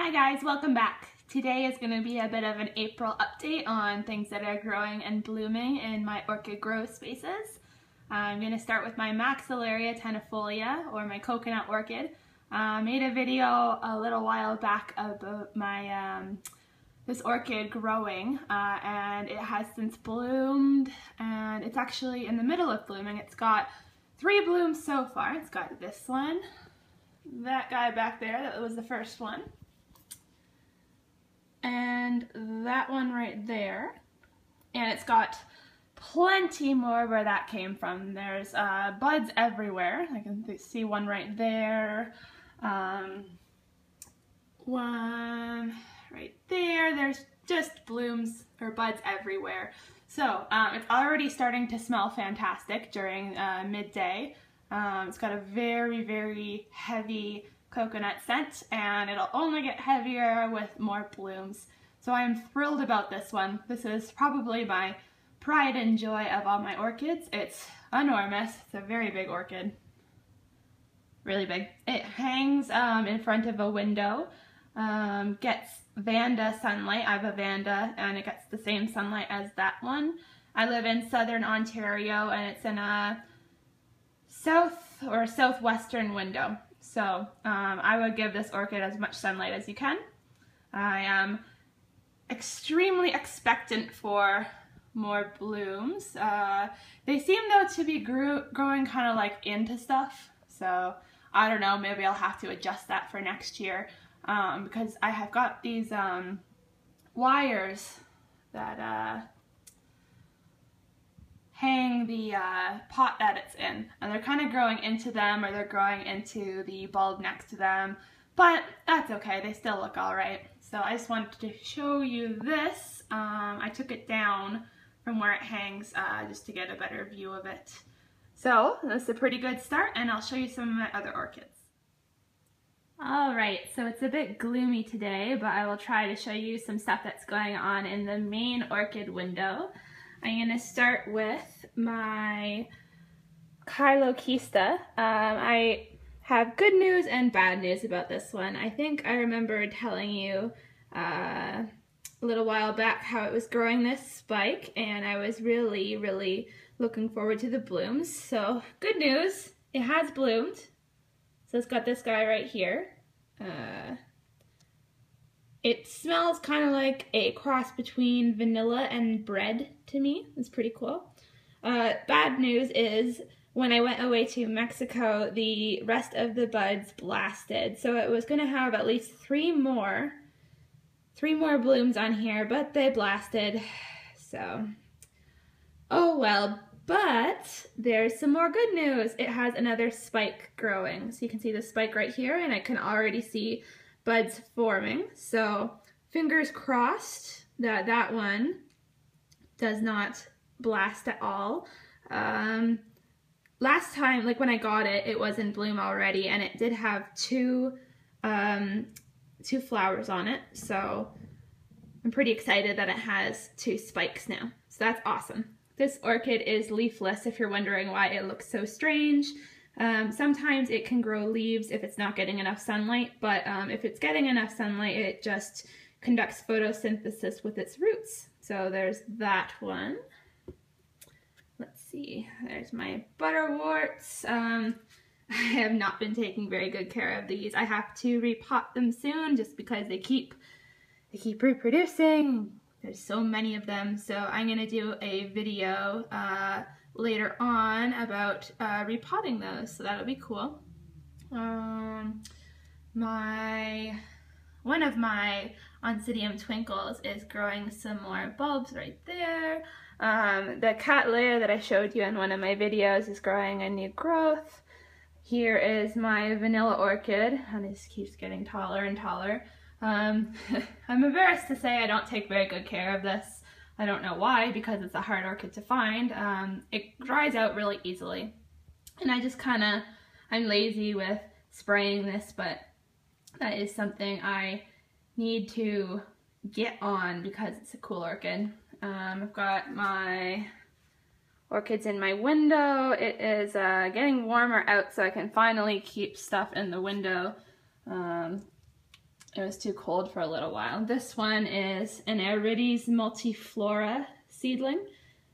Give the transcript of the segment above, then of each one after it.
Hi guys, welcome back. Today is going to be a bit of an April update on things that are growing and blooming in my orchid grow spaces. I'm going to start with my Maxillaria tenuifolia, or my coconut orchid. Made a video a little while back about my this orchid growing, and it has since bloomed, and it's actually in the middle of blooming. It's got 3 blooms so far. It's got this one, that guy back there, that was the first one, and that one right there, and it's got plenty more where that came from. There's buds everywhere. I can see one right there, one right there. There's just blooms or buds everywhere. So it's already starting to smell fantastic during midday. It's got a very, very heavy coconut scent, and it'll only get heavier with more blooms. So I'm thrilled about this one. This is probably my pride and joy of all my orchids. It's enormous. It's a very big orchid. Really big. It hangs in front of a window, gets Vanda sunlight. I have a Vanda, and it gets the same sunlight as that one. I live in southern Ontario, and it's in a south or southwestern window. So I would give this orchid as much sunlight as you can. I am extremely expectant for more blooms. They seem though to be growing kind of like into stuff. So I don't know, maybe I'll have to adjust that for next year, because I have got these wires that hang the pot that it's in, and they're kind of growing into them, or they're growing into the bulb next to them, but that's okay, they still look alright. So I just wanted to show you this. I took it down from where it hangs just to get a better view of it. So that's a pretty good start, and I'll show you some of my other orchids. Alright, so it's a bit gloomy today, but I will try to show you some stuff that's going on in the main orchid window. I'm going to start with my Chiloschista. I have good news and bad news about this one. I think I remember telling you a little while back how it was growing this spike, and I was really looking forward to the blooms. So good news, it has bloomed. So it's got this guy right here. It smells kind of like a cross between vanilla and bread to me. It's pretty cool. Bad news is when I went away to Mexico, the rest of the buds blasted. So it was going to have at least three more blooms on here, but they blasted. So, oh well. But there's some more good news. It has another spike growing. So you can see the spike right here, and I can already see buds forming. So fingers crossed that that one does not blast at all. Last time, like when I got it, it was in bloom already, and it did have two flowers on it. So I'm pretty excited that it has 2 spikes now. So that's awesome. This orchid is leafless, if you're wondering why it looks so strange. Sometimes it can grow leaves if it's not getting enough sunlight, but if it's getting enough sunlight, it just conducts photosynthesis with its roots. So there's that one. Let's see, there's my butterworts. I have not been taking very good care of these. I have to repot them soon just because they keep reproducing. There's so many of them, so I'm going to do a video later on about repotting those, so that'll be cool. One of my Oncidium twinkles is growing some more bulbs right there. The Cattleya that I showed you in one of my videos is growing a new growth. Here is my vanilla orchid, and it just keeps getting taller and taller. I'm embarrassed to say I don't take very good care of this. I don't know why, because it's a hard orchid to find. It dries out really easily, and I'm lazy with spraying this, but that is something I need to get on because it's a cool orchid. I've got my orchids in my window. It is getting warmer out, so I can finally keep stuff in the window. it was too cold for a little while. This one is an Aerides multiflora seedling.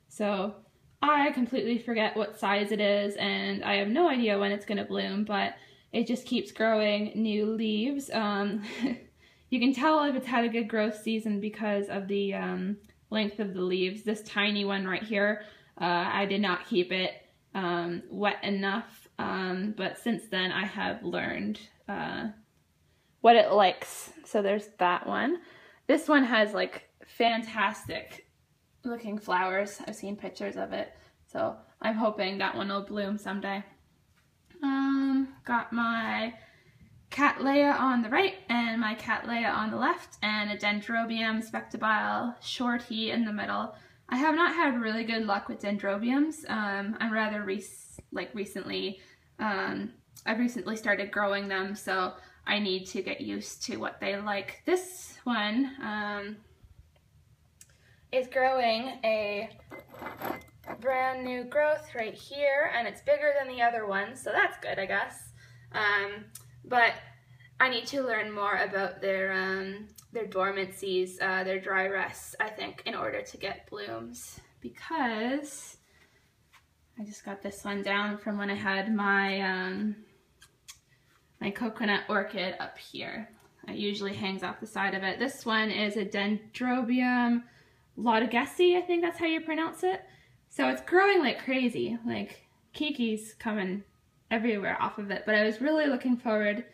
So I completely forget what size it is, and I have no idea when it's going to bloom, but it just keeps growing new leaves. You can tell if it's had a good growth season because of the length of the leaves. This tiny one right here, I did not keep it wet enough, but since then I have learned what it likes. So there's that one. This one has like fantastic looking flowers. I've seen pictures of it, so I'm hoping that one will bloom someday. Got my Cattleya on the right and my Cattleya on the left, and a Dendrobium spectabile shorty in the middle. I have not had really good luck with dendrobiums. I'm rather recently, I've recently started growing them, so I need to get used to what they like. This one is growing a brand new growth right here, and it's bigger than the other one, so that's good, I guess. But I need to learn more about their dormancies, their dry rests, I think, in order to get blooms, because I just got this one down from when I had my my coconut orchid up here. It usually hangs off the side of it. This one is a Dendrobium Laudagesi, I think that's how you pronounce it. So it's growing like crazy, like Kiki's coming everywhere off of it, but I was really looking forward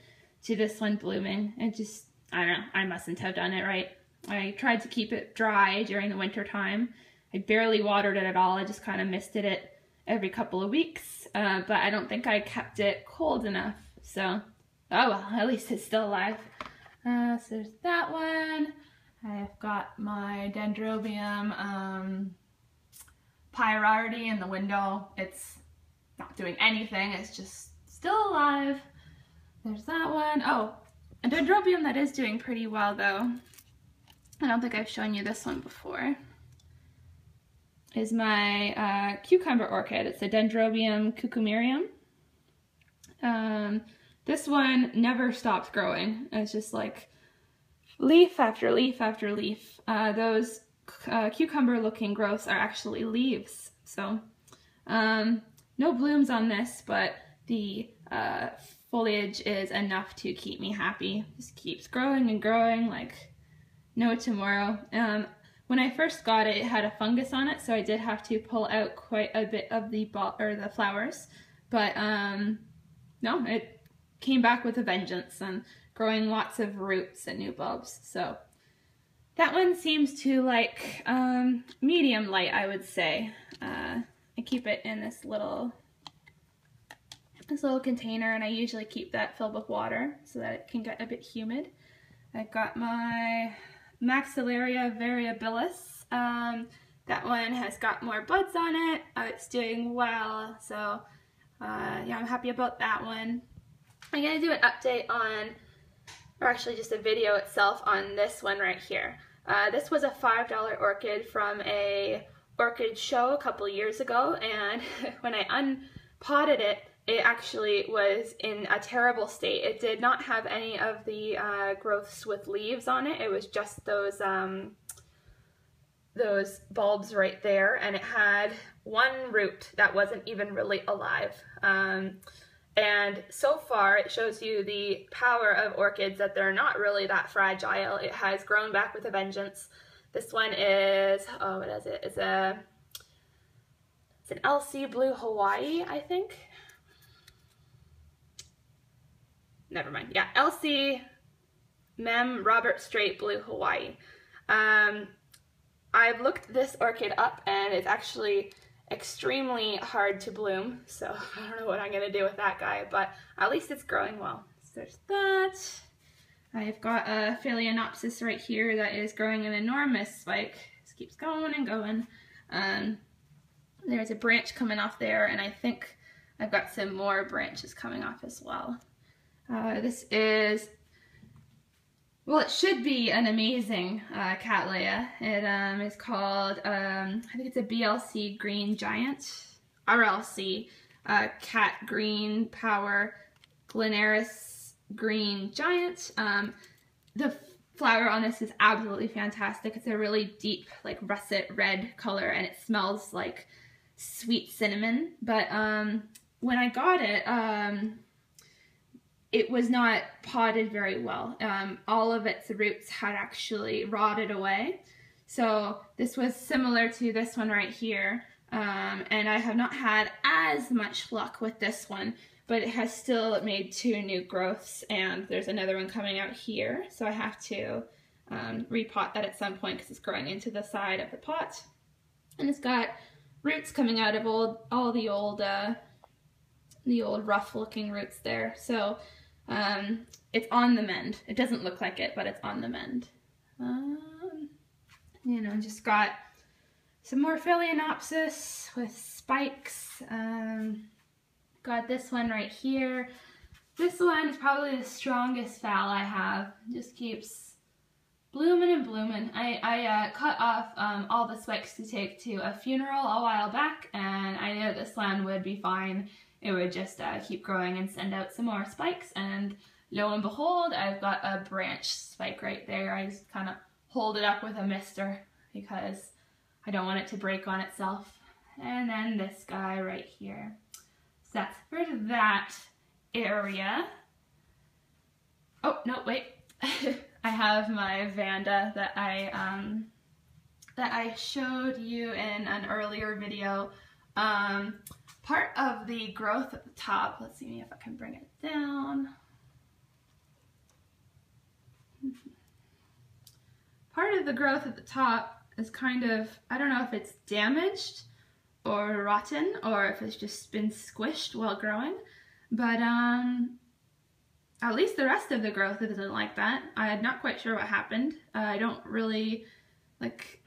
to this one blooming. It just, I don't know, I mustn't have done it right. I tried to keep it dry during the winter time. I barely watered it at all. I just kind of misted it every couple of weeks, but I don't think I kept it cold enough. So, oh well, at least it's still alive. So there's that one. I've got my Dendrobium Pyrardi in the window. It's not doing anything, it's just still alive. There's that one. Oh, a Dendrobium that is doing pretty well though, I don't think I've shown you this one before, is my cucumber orchid. It's a Dendrobium cucummerium. This one never stops growing. It's just like leaf after leaf after leaf. Those cucumber looking growths are actually leaves. So no blooms on this, but the foliage is enough to keep me happy. Just keeps growing and growing like no tomorrow. When I first got it, it had a fungus on it, so I did have to pull out quite a bit of the flowers. But no, it came back with a vengeance and growing lots of roots and new bulbs. So that one seems to like medium light, I would say. I keep it in this little container, and I usually keep that filled with water so that it can get a bit humid. I've got my Maxillaria variabilis. That one has got more buds on it. It's doing well, so yeah, I'm happy about that one. I'm gonna do an update on, or actually just a video itself on this one right here. This was a $5 orchid from a orchid show a couple years ago, and when I unpotted it, it actually was in a terrible state. It did not have any of the growths with leaves on it. It was just those bulbs right there, and it had one root that wasn't even really alive. And so far it shows you the power of orchids, that they're not really that fragile. It has grown back with a vengeance. This one is, oh, what is it? It's an LC Blue Hawaii, I think. Never mind. Yeah, LC Mem Robert Strait Blue Hawaii. I've looked this orchid up, and it's actually extremely hard to bloom, so I don't know what I'm gonna do with that guy, but at least it's growing well. So there's that. I've got a Phalaenopsis right here that is growing an enormous spike. This keeps going and going. There's a branch coming off there, and I think I've got some more branches coming off as well. This is, well, it should be an amazing Cattleya. It is called, I think it's a BLC Green Giant, RLC, Cat Green Power Glenaris Green Giant. the flower on this is absolutely fantastic. It's a really deep, like russet red color, and it smells like sweet cinnamon. But when I got it, it was not potted very well. All of its roots had actually rotted away. So this was similar to this one right here. And I have not had as much luck with this one, but it has still made 2 new growths, and there's another one coming out here. So I have to repot that at some point because it's growing into the side of the pot. And it's got roots coming out of all the old rough looking roots there. So it's on the mend. It doesn't look like it, but it's on the mend. You know, just got some more Phalaenopsis with spikes. Got this one right here. This one is probably the strongest phal I have. Just keeps blooming and blooming. I cut off all the spikes to take to a funeral a while back, and I knew this one would be fine. It would just keep growing and send out some more spikes, and lo and behold, I've got a branch spike right there. I just kind of hold it up with a mister because I don't want it to break on itself. And then this guy right here. So that's for that area. Oh, no, wait. I have my Vanda that I showed you in an earlier video. Part of the growth at the top, let's see if I can bring it down. Part of the growth at the top is kind of, I don't know if it's damaged or rotten or if it's just been squished while growing, but at least the rest of the growth isn't like that. I'm not quite sure what happened. I don't really,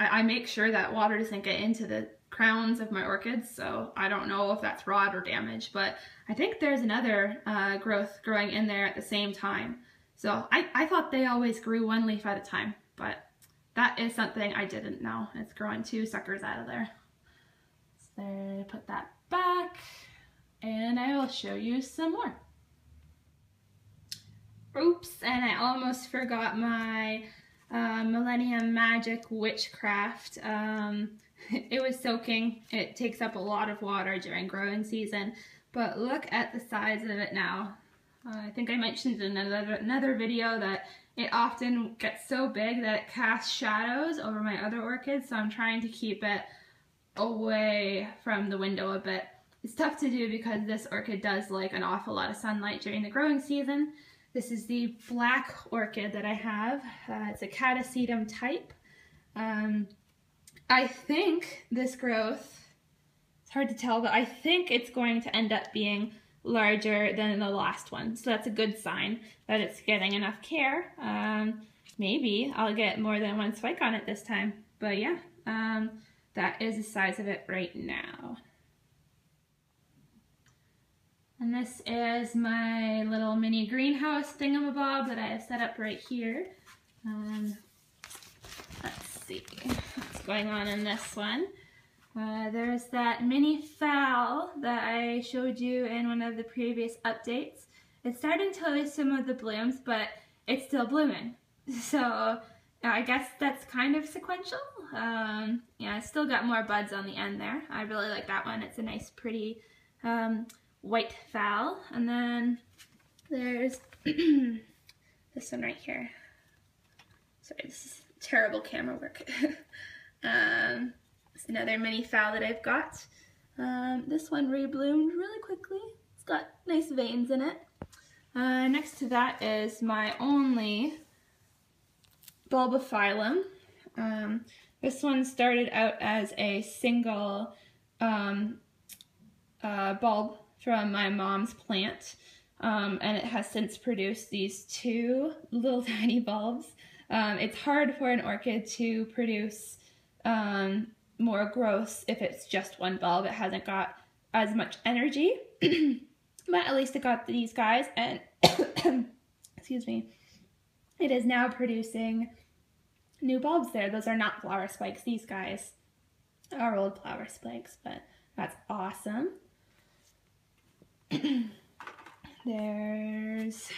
I make sure that water doesn't get into the crowns of my orchids, so I don't know if that's rot or damage, but I think there's another growth growing in there at the same time. So I thought they always grew 1 leaf at a time, but that is something I didn't know. It's growing 2 suckers out of there. So put that back, and I will show you some more. Oops, and I almost forgot my Millennium Magic Witchcraft. It was soaking. It takes up a lot of water during growing season, but look at the size of it now. I think I mentioned in another video that it often gets so big that it casts shadows over my other orchids, so I'm trying to keep it away from the window a bit. It's tough to do because this orchid does like an awful lot of sunlight during the growing season. This is the black orchid that I have. It's a catasetum type. I think this growth, it's hard to tell, but I think it's going to end up being larger than the last one. So that's a good sign that it's getting enough care. Maybe I'll get more than 1 spike on it this time. But yeah, that is the size of it right now. And this is my little mini greenhouse thingamabob that I have set up right here. Let's see what's going on in this one. There's that mini phal that I showed you in one of the previous updates. It's starting to lose some of the blooms, but it's still blooming. So I guess that's kind of sequential. Yeah, it's still got more buds on the end there. I really like that one. It's a nice, pretty white phal. And then there's this one right here. Sorry, this is terrible camera work. It's another mini phal that I've got. This one rebloomed really quickly. It's got nice veins in it. Next to that is my only bulbophyllum. This one started out as a single bulb from my mom's plant, and it has since produced these 2 little tiny bulbs. It's hard for an orchid to produce more growth if it's just 1 bulb. It hasn't got as much energy, but at least it got these guys, and excuse me, it is now producing new bulbs there. Those are not flower spikes. These guys are old flower spikes, but that's awesome. There's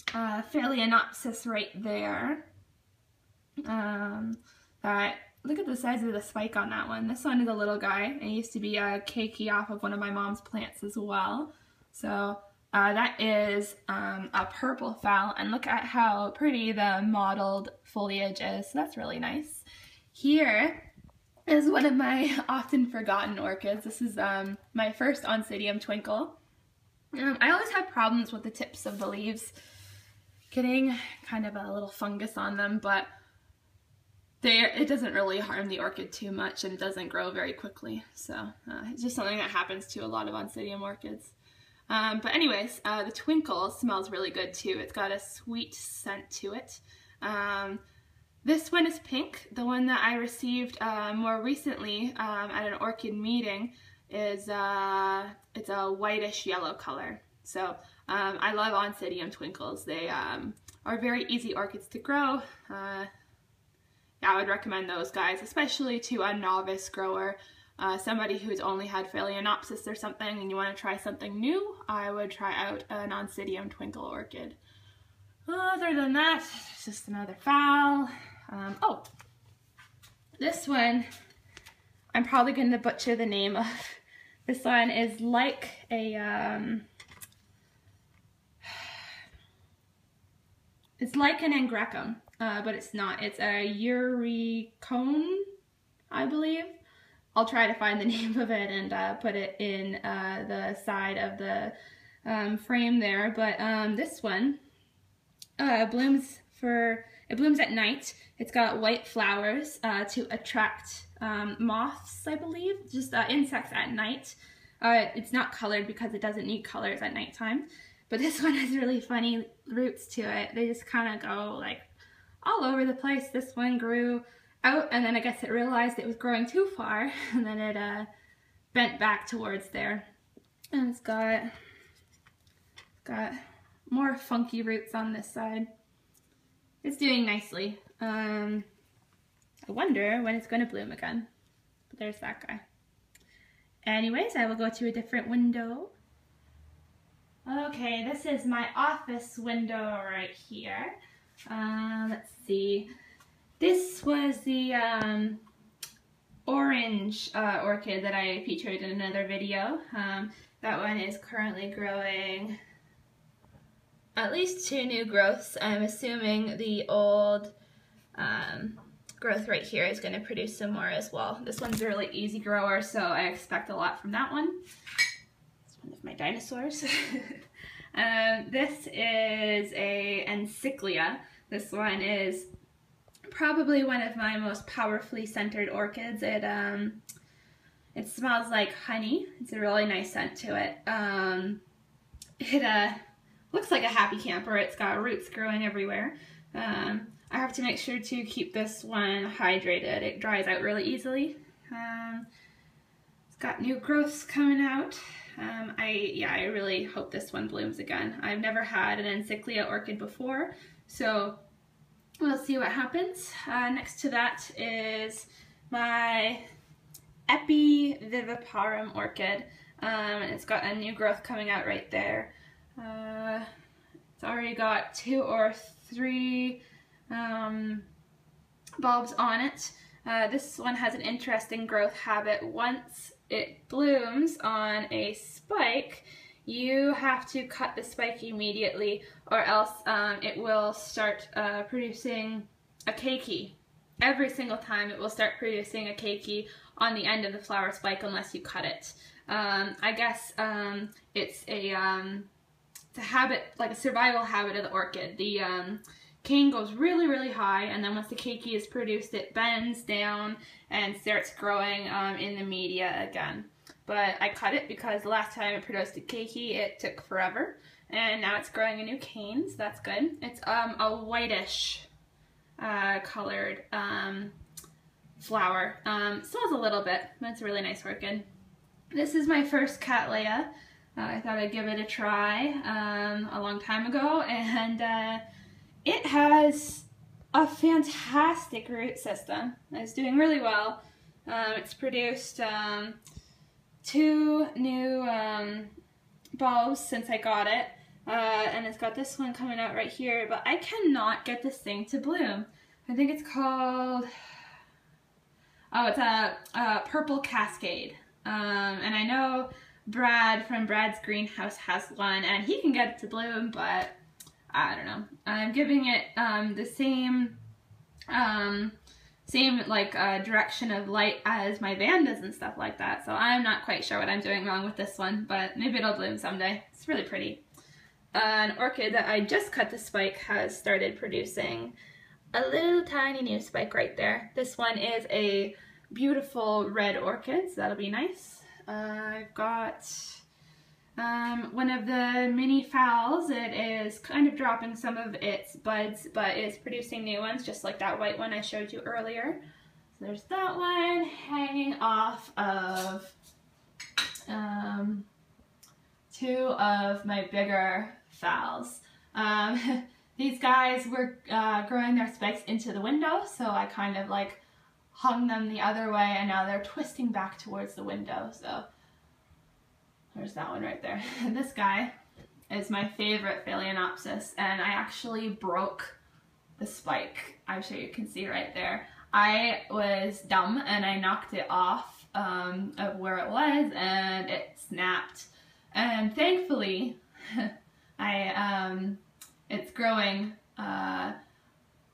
Phalaenopsis right there. Look at the size of the spike on that one. This one is a little guy. It used to be a keiki off of one of my mom's plants as well. So that is a purple phal, and look at how pretty the mottled foliage is. So that's really nice. Here is one of my often forgotten orchids. This is my first Oncidium twinkle. I always have problems with the tips of the leaves getting kind of a little fungus on them, but it doesn't really harm the orchid too much, and it doesn't grow very quickly. So it's just something that happens to a lot of Oncidium orchids. But anyways, the twinkle smells really good too. It's got a sweet scent to it. This one is pink. The one that I received more recently at an orchid meeting is it's a whitish yellow color. So I love Oncidium twinkles. They are very easy orchids to grow. Yeah, I would recommend those guys, especially to a novice grower, somebody who's only had Phalaenopsis or something and you want to try something new. I would try out an Oncidium twinkle orchid. Other than that, it's just another phal. Oh, this one, I'm probably going to butcher the name of. This one is like a, it's like an Angrecum, but it's not. It's a Euricone, I believe. I'll try to find the name of it and put it in the side of the frame there. But this one blooms at night. It's got white flowers to attract moths, I believe, just insects at night. It's not colored because it doesn't need colors at nighttime. But this one has really funny roots to it. They just kind of go like all over the place. This one grew out, and then I guess it realized it was growing too far, and then it bent back towards there. And it's got more funky roots on this side. It's doing nicely. I wonder when it's going to bloom again. But there's that guy. Anyways, I will go to a different window. Okay, this is my office window right here. Let's see. This was the orange orchid that I featured in another video. That one is currently growing at least 2 new growths. I'm assuming the old growth right here is going to produce some more as well. This one's a really easy grower, so I expect a lot from that one. It's one of my dinosaurs. This is a Encyclia. This one is probably one of my most powerfully scented orchids. It smells like honey. It's a really nice scent to it. It looks like a happy camper. It's got roots growing everywhere. I have to make sure to keep this one hydrated. It dries out really easily. It's got new growths coming out. I really hope this one blooms again. I've never had an Encyclia orchid before, so we'll see what happens. Next to that is my Epiviviparum orchid. And it's got a new growth coming out right there. It's already got 2 or 3 bulbs on it. This one has an interesting growth habit. Once it blooms on a spike, you have to cut the spike immediately, or else it will start producing a keiki. Every single time it will start producing a keiki on the end of the flower spike unless you cut it. I guess it's a habit, like a survival habit of the orchid. The cane goes really, really high, and then once the keiki is produced, it bends down and starts growing in the media again. But I cut it because the last time it produced a keiki, it took forever, and now it's growing a new cane, so that's good. It's a whitish colored flower. Smells a little bit, but it's a really nice orchid. This is my first Cattleya. I thought I'd give it a try a long time ago, and it has a fantastic root system. It's doing really well. It's produced 2 new bulbs since I got it. And it's got this one coming out right here, but I cannot get this thing to bloom. I think it's called, oh, it's a Purple Cascade. And I know Brad from Brad's greenhouse has one, and he can get it to bloom, but I don't know. I'm giving it the same like direction of light as my Vandas and stuff like that. So I'm not quite sure what I'm doing wrong with this one, but maybe it'll bloom someday. It's really pretty. An orchid that I just cut the spike has started producing a little tiny new spike right there. This one is a beautiful red orchid, so that'll be nice. I've got one of the mini Phals. It is kind of dropping some of its buds, but it's producing new ones, just like that white one I showed you earlier. So there's that one hanging off of two of my bigger Phals. These guys were growing their spikes into the window, so I kind of like hung them the other way, and now they're twisting back towards the window. So there's that one right there. And this guy is my favorite Phalaenopsis, and I actually broke the spike. I'm sure you can see right there. I was dumb and I knocked it off of where it was, and it snapped. And thankfully, it's growing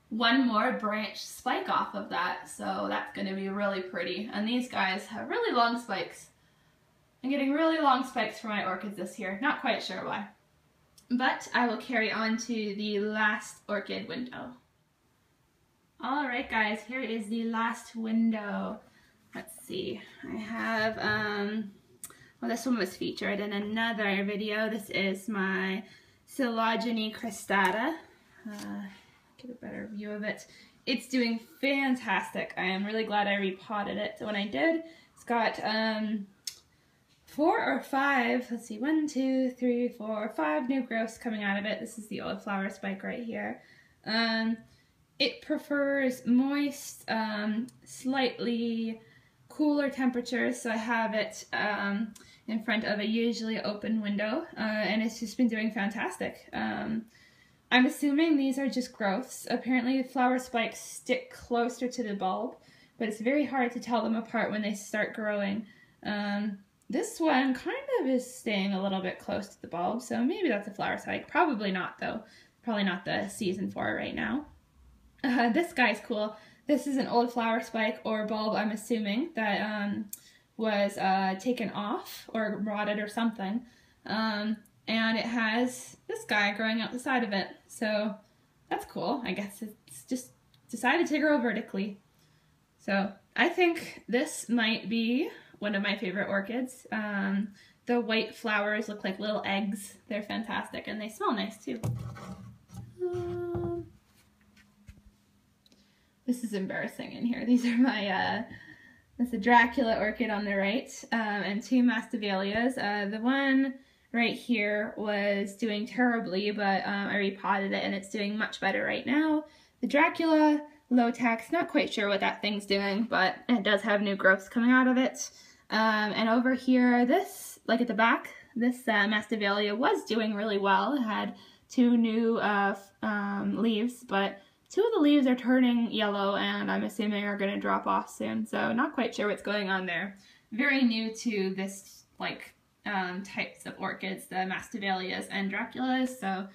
one more branch spike off of that, so that's going to be really pretty. And these guys have really long spikes. I'm getting really long spikes for my orchids this year. Not quite sure why. But I will carry on to the last orchid window. Alright guys, here is the last window. Let's see. I have, well, this one was featured in another video. This is my Chiloschista cristata. Get a better view of it. It's doing fantastic. I am really glad I repotted it when I did. It's got 4 or 5, let's see, 1, 2, 3, 4, 5 new growths coming out of it. This is the old flower spike right here. It prefers moist, slightly cooler temperatures, so I have it in front of a usually open window, and it's just been doing fantastic. I'm assuming these are just growths. Apparently the flower spikes stick closer to the bulb, but it's very hard to tell them apart when they start growing. This one kind of is staying a little bit close to the bulb, so maybe that's a flower spike. Probably not though. Probably not the season for it right now. This guy's cool. This is an old flower spike or bulb, I'm assuming, that was taken off or rotted or something. And it has this guy growing out the side of it. So that's cool. I guess it's just decided to grow vertically. So I think this might be one of my favorite orchids. The white flowers look like little eggs. They're fantastic, and they smell nice too. This is embarrassing in here. These are my, that's a Dracula orchid on the right, and 2 masdevallias. The one right here was doing terribly, but I repotted it and it's doing much better right now. The Dracula, low tax, not quite sure what that thing's doing, but it does have new growths coming out of it. And over here, this, like at the back, this masdevallia was doing really well. It had 2 new leaves, but 2 of the leaves are turning yellow and I'm assuming are going to drop off soon, so not quite sure what's going on there. Very new to this, like, types of orchids, the masdevallias and Draculas, so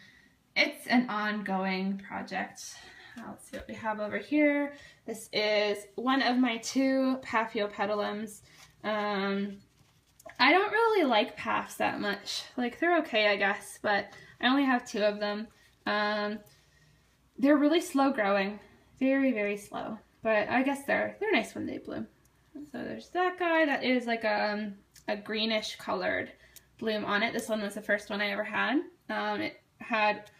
it's an ongoing project. Let's see what we have over here. This is one of my 2 Paphiopedilums. I don't really like Paphs that much. Like, they're okay, I guess, but I only have 2 of them. They're really slow growing, very, very slow, but I guess they're nice when they bloom. So there's that guy that is like a greenish colored bloom on it. This one was the first one I ever had. It had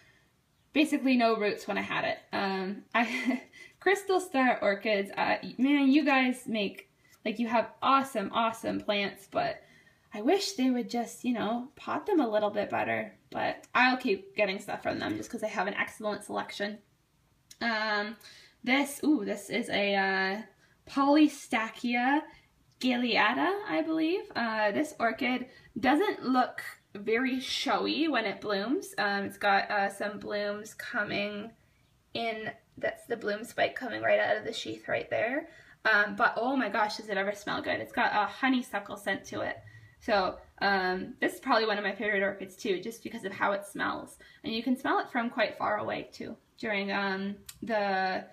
basically no roots when I had it. Crystal Star Orchids, man, you guys make, like, you have awesome, awesome plants, but I wish they would just, you know, pot them a little bit better, but I'll keep getting stuff from them just because they have an excellent selection. This is a Polystachya galeata, I believe. This orchid doesn't look very showy when it blooms. It's got some blooms coming in. That's the bloom spike coming right out of the sheath right there. But oh my gosh, does it ever smell good. It's got a honeysuckle scent to it. So this is probably one of my favorite orchids too, just because of how it smells. And you can smell it from quite far away too, during the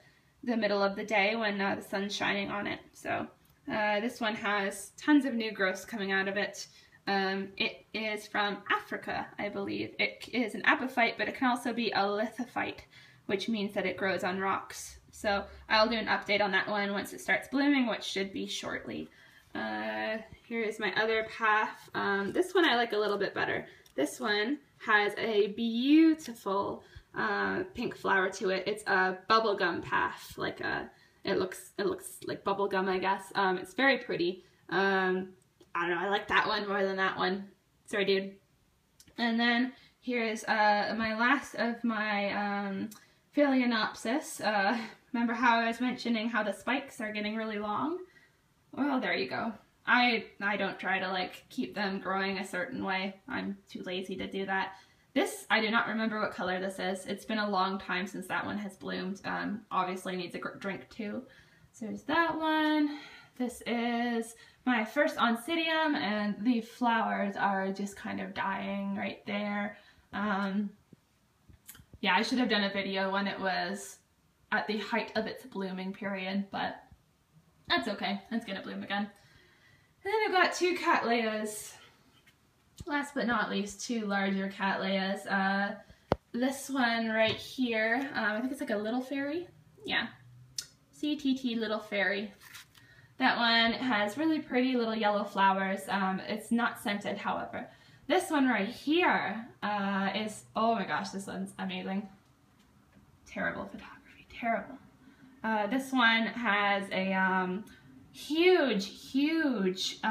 middle of the day when the sun's shining on it. So this one has tons of new growths coming out of it. It is from Africa, I believe. It is an apophyte, but it can also be a lithophyte, which means that it grows on rocks. So I'll do an update on that one once it starts blooming, which should be shortly. Here is my other path. This one I like a little bit better. This one has a beautiful pink flower to it. It's a bubblegum path, like it looks like bubblegum, I guess. It's very pretty. I don't know, I like that one more than that one. Sorry, dude. And then here's my last of my Phalaenopsis. Remember how I was mentioning how the spikes are getting really long? Well, there you go. I don't try to like keep them growing a certain way. I'm too lazy to do that. This, I do not remember what color this is. It's been a long time since that one has bloomed. Obviously needs a drink too. So there's that one. This is my first Oncidium, and the flowers are just kind of dying right there. Yeah, I should have done a video when it was at the height of its blooming period, but that's okay. It's gonna bloom again. And then I've got two Cattleyas. Last but not least, two larger Cattleyas. This one right here, I think it's like a little fairy. Yeah, CTT little fairy. That one has really pretty little yellow flowers. It's not scented, however. This one right here is, oh my gosh, this one's amazing. Terrible photography, terrible. This one has a huge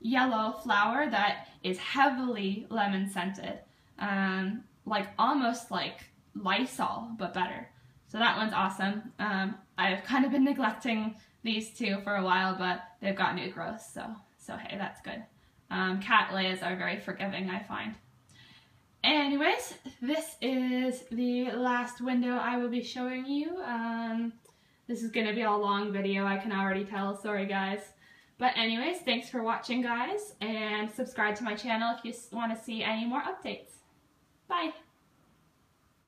yellow flower that is heavily lemon scented. Like almost like Lysol, but better. So that one's awesome. I've kind of been neglecting these two for a while, but they've got new growth, so hey, that's good. Cattleyas are very forgiving, I find. Anyways, this is the last window I will be showing you. This is going to be a long video, I can already tell, sorry guys. But anyways, thanks for watching guys, and subscribe to my channel if you want to see any more updates. Bye!